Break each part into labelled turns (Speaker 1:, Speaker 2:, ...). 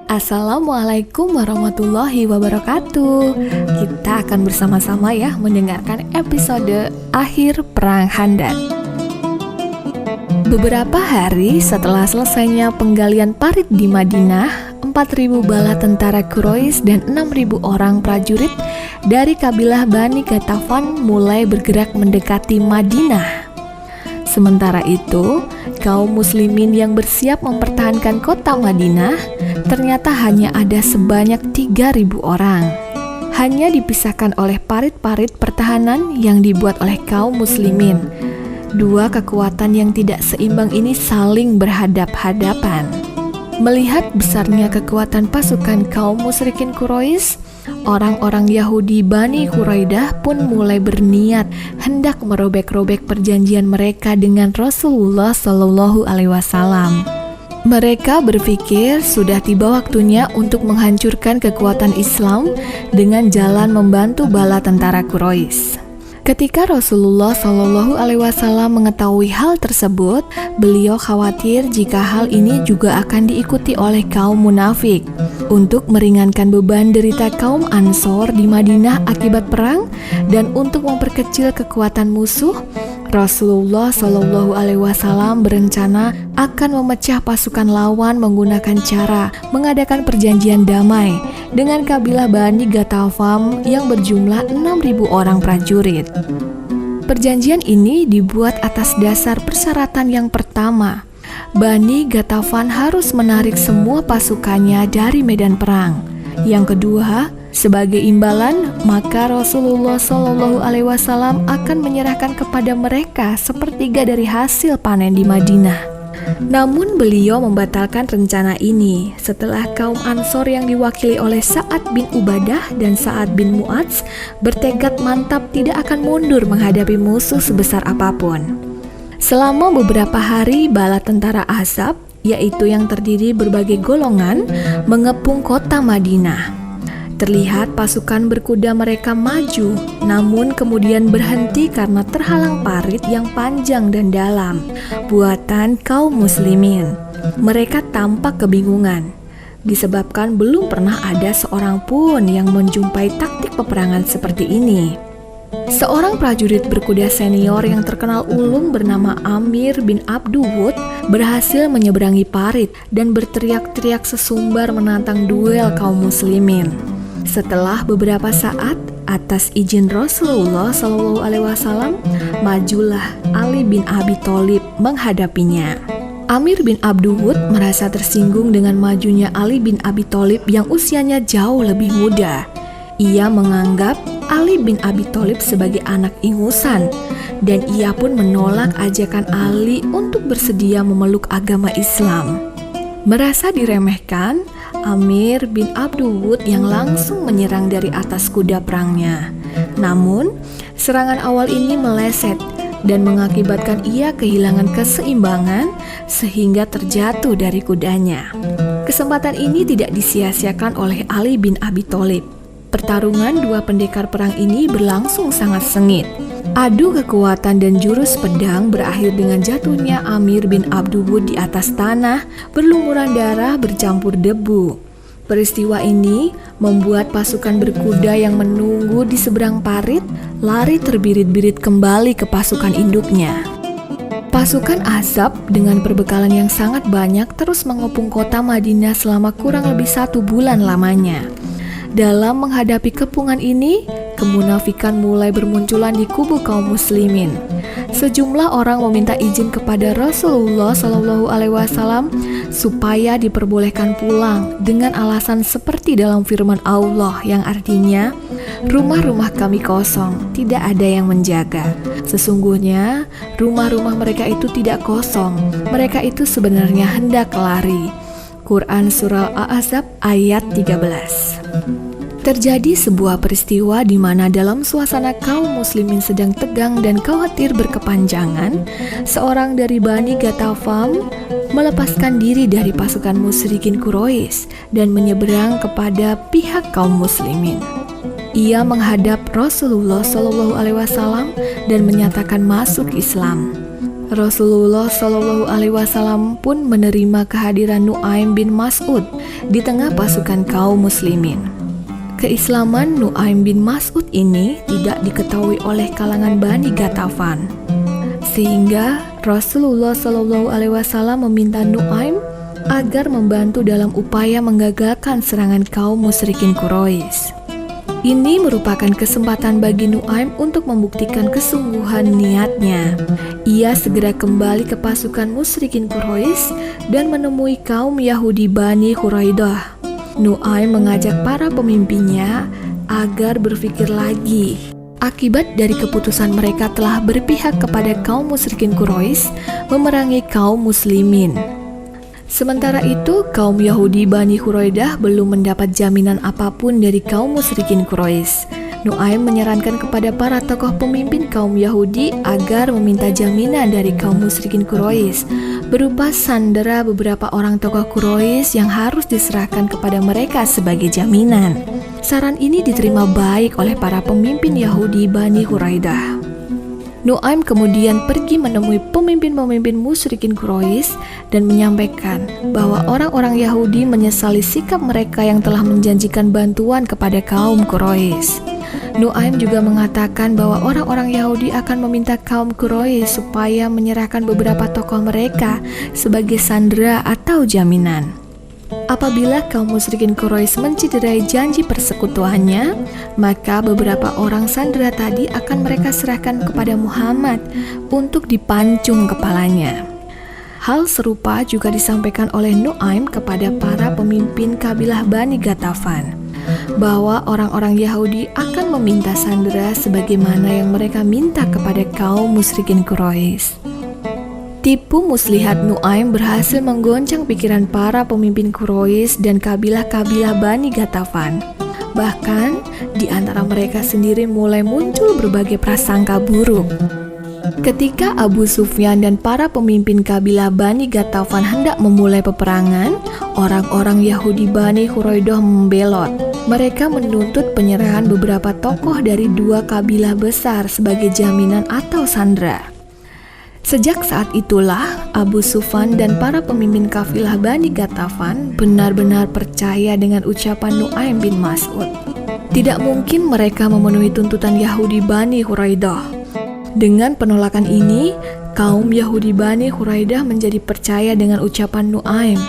Speaker 1: Assalamualaikum warahmatullahi wabarakatuh. Kita akan bersama-sama ya mendengarkan episode akhir Perang Khandaq. Beberapa hari setelah selesainya penggalian parit di Madinah, 4.000 bala tentara Quraisy dan 6.000 orang prajurit dari kabilah Bani Ghatafan mulai bergerak mendekati Madinah. Sementara itu, kaum muslimin yang bersiap mempertahankan kota Madinah ternyata hanya ada sebanyak 3.000 orang. Hanya dipisahkan oleh parit-parit pertahanan yang dibuat oleh kaum muslimin. Dua kekuatan yang tidak seimbang ini saling berhadap-hadapan. Melihat besarnya kekuatan pasukan kaum musyrikin Quraisy, orang-orang Yahudi Bani Quraidah pun mulai berniat hendak merobek-robek perjanjian mereka dengan Rasulullah Shallallahu Alaihi Wasallam. Mereka berpikir sudah tiba waktunya untuk menghancurkan kekuatan Islam dengan jalan membantu bala tentara Quraisy. Ketika Rasulullah Shallallahu Alaihi Wasallam mengetahui hal tersebut, beliau khawatir jika hal ini juga akan diikuti oleh kaum munafik. Untuk meringankan beban derita kaum Ansor di Madinah akibat perang dan untuk memperkecil kekuatan musuh, Rasulullah Shallallahu Alaihi Wasallam berencana akan memecah pasukan lawan menggunakan cara mengadakan perjanjian damai dengan kabilah Bani Ghatafan yang berjumlah 6.000 orang prajurit. Perjanjian ini dibuat atas dasar persyaratan yang pertama. Bani Ghatafan harus menarik semua pasukannya dari medan perang. Yang kedua, sebagai imbalan, maka Rasulullah Shallallahu Alaihi Wasallam akan menyerahkan kepada mereka sepertiga dari hasil panen di Madinah. Namun beliau membatalkan rencana ini setelah kaum Ansor yang diwakili oleh Sa'ad bin Ubadah dan Sa'ad bin Mu'adz bertekad mantap tidak akan mundur menghadapi musuh sebesar apapun. Selama beberapa hari, bala tentara Ahzab, yaitu yang terdiri berbagai golongan, mengepung kota Madinah. Terlihat pasukan berkuda mereka maju, namun kemudian berhenti karena terhalang parit yang panjang dan dalam, buatan kaum muslimin. Mereka tampak kebingungan, disebabkan belum pernah ada seorang pun yang menjumpai taktik peperangan seperti ini. Seorang prajurit berkuda senior yang terkenal ulung bernama Amir bin Abduwud berhasil menyeberangi parit dan berteriak-teriak sesumbar menantang duel kaum muslimin. Setelah beberapa saat, atas izin Rasulullah Shallallahu Alaihi Wasallam, majulah Ali bin Abi Thalib menghadapinya. Amir bin Abduwud merasa tersinggung dengan majunya Ali bin Abi Thalib yang usianya jauh lebih muda. Ia menganggap Ali bin Abi Thalib sebagai anak ingusan, dan ia pun menolak ajakan Ali untuk bersedia memeluk agama Islam. Merasa diremehkan, Amir bin Abduwud yang langsung menyerang dari atas kuda perangnya. Namun, serangan awal ini meleset dan mengakibatkan ia kehilangan keseimbangan sehingga terjatuh dari kudanya. Kesempatan ini tidak disia-siakan oleh Ali bin Abi Thalib. Pertarungan dua pendekar perang ini berlangsung sangat sengit. Adu kekuatan dan jurus pedang berakhir dengan jatuhnya Amir bin Abduwud di atas tanah, berlumuran darah bercampur debu. Peristiwa ini membuat pasukan berkuda yang menunggu di seberang parit lari terbirit-birit kembali ke pasukan induknya. Pasukan Ahzab dengan perbekalan yang sangat banyak terus mengepung kota Madinah selama kurang lebih 1 bulan lamanya. Dalam menghadapi kepungan ini, kemunafikan mulai bermunculan di kubu kaum muslimin. Sejumlah orang meminta izin kepada Rasulullah Shallallahu Alaihi Wasallam supaya diperbolehkan pulang dengan alasan seperti dalam firman Allah yang artinya, rumah-rumah kami kosong, tidak ada yang menjaga. Sesungguhnya rumah-rumah mereka itu tidak kosong, mereka itu sebenarnya hendak lari. Quran Surah Al-Ahzab ayat 13. Terjadi sebuah peristiwa di mana dalam suasana kaum muslimin sedang tegang dan khawatir berkepanjangan, seorang dari Bani Ghatafan melepaskan diri dari pasukan musyrikin Quraisy dan menyeberang kepada pihak kaum muslimin. Ia menghadap Rasulullah Shallallahu Alaihi Wasallam dan menyatakan masuk Islam. Rasulullah Shallallahu Alaihi Wasallam pun menerima kehadiran Nu'aim bin Mas'ud di tengah pasukan kaum muslimin. Keislaman Nu'aim bin Mas'ud ini tidak diketahui oleh kalangan Bani Ghatafan, sehingga Rasulullah Shallallahu Alaihi Wasallam meminta Nu'aim agar membantu dalam upaya menggagalkan serangan kaum musyrikin Quraisy. Ini merupakan kesempatan bagi Nu'aim untuk membuktikan kesungguhan niatnya. Ia segera kembali ke pasukan musyrikin Quraisy dan menemui kaum Yahudi Bani Quraidah. Nu'aim mengajak para pemimpinnya agar berpikir lagi. Akibat dari keputusan mereka telah berpihak kepada kaum musyrikin Quraisy memerangi kaum muslimin. Sementara itu, kaum Yahudi Bani Quraidah belum mendapat jaminan apapun dari kaum musyrikin Quraisy. Nu'aim menyarankan kepada para tokoh pemimpin kaum Yahudi agar meminta jaminan dari kaum musyrikin Quraisy berupa sandera beberapa orang tokoh Quraisy yang harus diserahkan kepada mereka sebagai jaminan. Saran ini diterima baik oleh para pemimpin Yahudi Bani Quraidah. Nu'aim kemudian pergi menemui pemimpin-pemimpin musyrikin Quraisy dan menyampaikan bahwa orang-orang Yahudi menyesali sikap mereka yang telah menjanjikan bantuan kepada kaum Quraisy. Nu'aim juga mengatakan bahwa orang-orang Yahudi akan meminta kaum Quraisy supaya menyerahkan beberapa tokoh mereka sebagai sandera atau jaminan. Apabila kaum musyrikin Quraisy menciderai janji persekutuannya, maka beberapa orang sandera tadi akan mereka serahkan kepada Muhammad untuk dipancung kepalanya. Hal serupa juga disampaikan oleh Nu'aim kepada para pemimpin kabilah Bani Ghatafan, bahwa orang-orang Yahudi akan meminta sandera sebagaimana yang mereka minta kepada kaum musyrikin Quraisy. Tipu muslihat Nu'aim berhasil menggoncang pikiran para pemimpin Quraisy dan kabilah-kabilah Bani Ghatafan. Bahkan, di antara mereka sendiri mulai muncul berbagai prasangka buruk. Ketika Abu Sufyan dan para pemimpin kabilah Bani Ghatafan hendak memulai peperangan, orang-orang Yahudi Bani Quraidah membelot. Mereka menuntut penyerahan beberapa tokoh dari dua kabilah besar sebagai jaminan atau sandera. Sejak saat itulah Abu Sufyan dan para pemimpin kafilah Bani Ghatafan benar-benar percaya dengan ucapan Nu'aim bin Mas'ud. Tidak mungkin mereka memenuhi tuntutan Yahudi Bani Quraidah. Dengan penolakan ini, kaum Yahudi Bani Quraidah menjadi percaya dengan ucapan Nu'aim.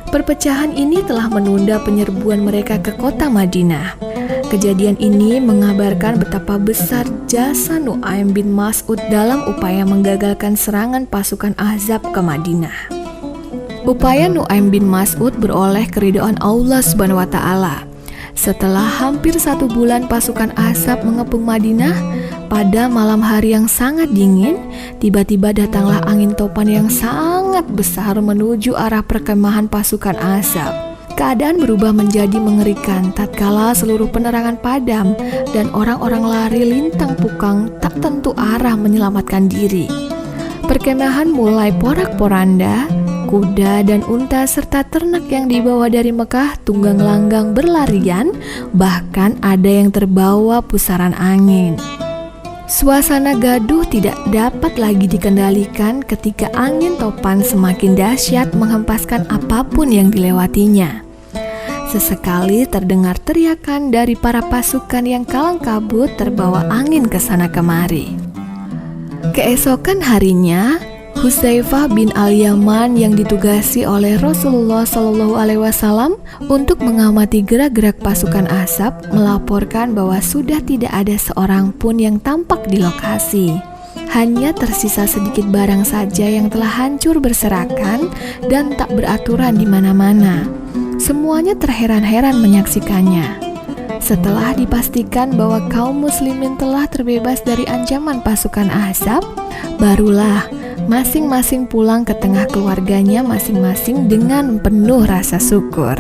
Speaker 1: Perpecahan ini telah menunda penyerbuan mereka ke kota Madinah. Kejadian ini mengabarkan betapa besar jasa Nu'aim bin Mas'ud dalam upaya menggagalkan serangan pasukan Ahzab ke Madinah. Upaya Nu'aim bin Mas'ud beroleh keridhaan Allah Subhanahu wa Ta'ala. Setelah hampir 1 bulan pasukan Ahzab mengepung Madinah, pada malam hari yang sangat dingin, tiba-tiba datanglah angin topan yang sangat besar menuju arah perkemahan pasukan Ahzab. Keadaan berubah menjadi mengerikan tatkala seluruh penerangan padam dan orang-orang lari lintang pukang tak tentu arah menyelamatkan diri. Perkemahan mulai porak-poranda, kuda dan unta serta ternak yang dibawa dari Mekah tunggang langgang berlarian, bahkan ada yang terbawa pusaran angin. Suasana gaduh tidak dapat lagi dikendalikan ketika angin topan semakin dahsyat menghempaskan apapun yang dilewatinya. Sesekali terdengar teriakan dari para pasukan yang kalang kabut terbawa angin ke sana kemari. Keesokan harinya, Hudzaifah bin Al-Yaman yang ditugasi oleh Rasulullah SAW untuk mengamati gerak-gerak pasukan Ahzab melaporkan bahwa sudah tidak ada seorang pun yang tampak di lokasi. Hanya tersisa sedikit barang saja yang telah hancur berserakan dan tak beraturan di mana-mana. Semuanya terheran-heran menyaksikannya. Setelah dipastikan bahwa kaum muslimin telah terbebas dari ancaman pasukan Ahzab, barulah masing-masing pulang ke tengah keluarganya masing-masing dengan penuh rasa syukur.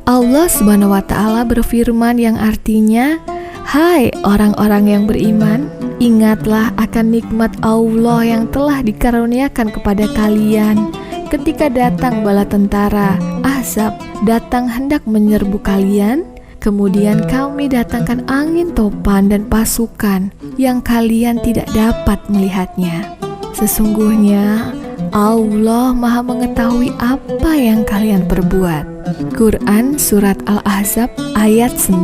Speaker 1: Allah Subhanahu wa Ta'ala berfirman yang artinya, "Hai orang-orang yang beriman, ingatlah akan nikmat Allah yang telah dikaruniakan kepada kalian ketika datang bala tentara Ahzab datang hendak menyerbu kalian. Kemudian kami datangkan angin topan dan pasukan yang kalian tidak dapat melihatnya. Sesungguhnya Allah Maha mengetahui apa yang kalian perbuat. Quran Surat Al-Ahzab ayat 9.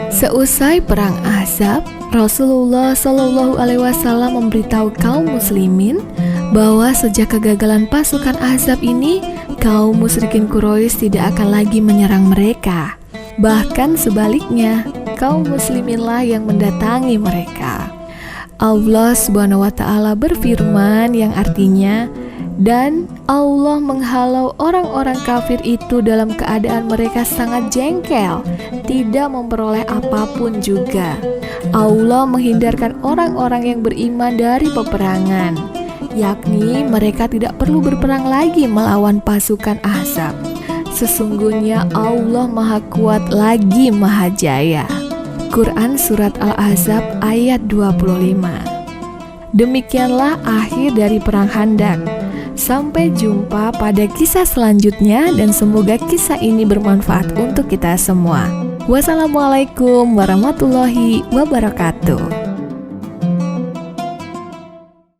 Speaker 1: Seusai perang Ahzab, Rasulullah Shallallahu Alaihi Wasallam memberitahu kaum muslimin bahwa sejak kegagalan pasukan Ahzab ini, kaum musyrikin Quraisy tidak akan lagi menyerang mereka. Bahkan sebaliknya, kaum musliminlah yang mendatangi mereka. Allah Subhanahu wa Ta'ala berfirman yang artinya, dan Allah menghalau orang-orang kafir itu dalam keadaan mereka sangat jengkel, tidak memperoleh apapun juga. Allah menghindarkan orang-orang yang beriman dari peperangan, yakni mereka tidak perlu berperang lagi melawan pasukan Ahzab. Sesungguhnya Allah Maha Kuat lagi Maha Jaya. Quran Surat Al-Ahzab ayat 25. Demikianlah akhir dari Perang Khandaq. Sampai jumpa pada kisah selanjutnya dan semoga kisah ini bermanfaat untuk kita semua. Wassalamualaikum warahmatullahi wabarakatuh.